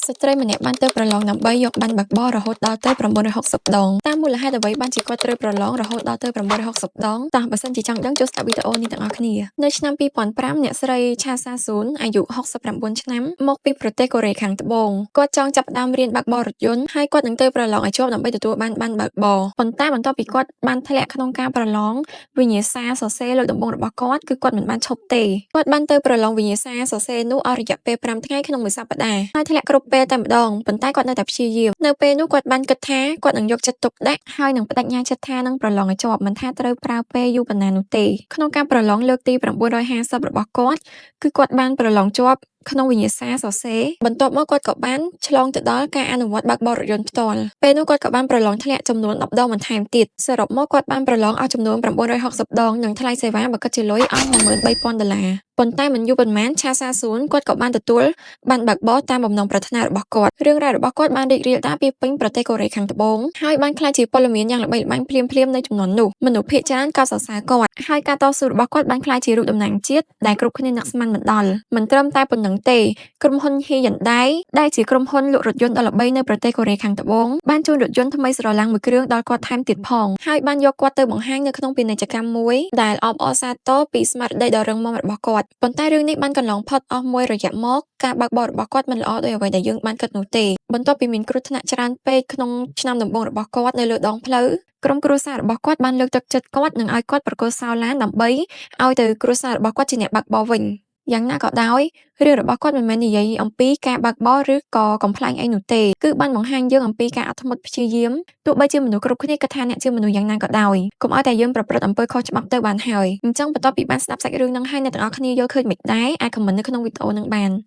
ស្ត្រីម្នាក់បានទៅប្រឡងដើម្បីយកប័ណ្ណបើកបររហូតដល់ទៅ960ដងតាមមូលហេតុអ្វីបានជាគាត់ត្រូវប្រឡងរហូតដល់ទៅ960ដងតោះបើសិនជាចង់ដឹងចូលស្ដាប់វីដេអូនេះទាំងអស់គ្នានៅឆ្នាំ2005អ្នកស្រីឆាសាស៊ូនអាយុ69ឆ្នាំមកពីប្រទេសកូរ៉េខាងត្បូងគាត់ចង់ចាប់ផ្ដើមរៀនបើកបររថយន្តហើយគាត់នឹងទៅប្រឡងឲ្យជាប់ដើម្បីទទួលបានប័ណ្ណបើកបរប៉ុន្តែបន្ទាប់ពីគាត់បានធ្លាក់ក្នុងការប្រឡងវិញ្ញាសាសរសេរលើកដំបូងរបស់គាត់គឺគាត់មិនបានឈប់ទេគាត់បានទៅប្រឡងវិញ្ញាសាសរសេរនោះអស់រយៈពេល5ថ្ងៃក្នុងមួយសប្តាហ៍ហើយធ្លាក់គ្រប់ពេលតែម្ដងប៉ុន្តែគាត់នៅតែព្យាយាមនៅពេលនោះគាត់បានគិតថាគាត់នឹងយកចិត្តទុកដាក់ហើយនឹងបដិញ្ញាចិត្តថានឹងប្រឡងឲ្យជាប់មិនថាត្រូវប្រើពេលយូរប៉ុណ្ណានោះទេក្នុងការប្រឡងលើកទី950របស់គាត់គឺគាត់បានប្រឡងជាប់ក្នុងវិញ្ញាសាសរសេរបន្ទាប់មកគាត់ក៏បានឆ្លងទៅដល់ការអនុវត្តបើកបររថយន្តផ្ទាល់ពេលនោះគាត់ក៏បានប្រឡងធ្លាក់ចំនួន10ដងបន្ថែមទៀតសរុបមកគាត់បានប្រឡងអស់ចំនួន960ដងនិងថ្លៃសេវាបើគិតជាលុយអស់$13000ប៉ុន្តែមិនយូរប៉ុន្មានឆាសាស៊ូនគាត់ក៏បានទទួលបានបើកបរតាមបំណងប្រាថ្នារបស់គាត់រឿងរ៉ាវរបស់គាត់បានរីករាលដាលពីពេញប្រទេសកូរ៉េខាងត្បូងហើយបានក្លាយជាពលមានយ៉ាងល្បីល្បាញភ្លាមៗនៅជំនាន់នោះមនុស្សភាគច្រើនក៏សរសើរគាត់ហើយការតស៊ូរបស់គាត់បានក្លាយជារូបតំណាងជាតិដែលគ្រប់គ្នានឹកស្មានមិនដល់មិនត្រឹមតែប៉ុណ្្នឹងទេក្រុមហ៊ុន Hyundai ដែលជាក្រុមហ៊ុនលក់រថយន្តដ៏ល្បីនៅប្រទេសកូរ៉េខាងត្បូងបានជូនរថយន្តថ្មីស្រឡាំងមួយគ្រឿងដល់គាត់ថែមទៀតផងហើយបានយកគាត់ទៅបង្ហាញនៅក្នុងពាណិជ្ជកម្មមួយដែលអបអរសាទរពីស្មារតីដ៏រឹងមាំរបស់គាត់ប៉ុន្តែរឿងនេះបានកន្លងផុតអស់មួយរយៈមកការបើកបររបស់គាត់មិនល្អដោយអ្វីដែលយើងបានគិតនោះទេបន្ទាប់ពីមានគ្រោះថ្នាក់ច្រើនពេកក្នុងឆ្នាំដំបូងរបស់គាត់នៅលើដងផ្លូវក្រុមគ្រួសាររបស់គាត់បានលើកទឹកចិត្តគាត់និងឲ្យគាត់ប្រកួតសោឡានដើម្បីឲ្យទៅគ្រួសាររបស់គាត់ជាអ្នកបើកបរវិញយ៉ាងណាក៏ដោយរឿងរបស់គាត់មិនមែននិយាយអំពីការបើកបរឬក៏កំ pl ែងអីនោះទេគឺបានបង្ហាញយើងអំពីការអត់ធ្មត់ព្យាយាមទោះបីជាមនុស្សគ្រប់គ្នាគិតថាអ្នកជាមនុស្សយ៉ាងណាក៏ដោយកុំឲ្យតែយើងប្រព្រឹត្តអំពើខុសច្បាប់ទៅបានហើយអញ្ចឹងបន្ទាប់ពីបានស្ដាប់សាច់រឿងនឹងហើយអ្នកទាំងអស់គ្នាយល់ឃើញមិនដែរអាចខមមិននៅក្នុងវីដេអូនឹងបាន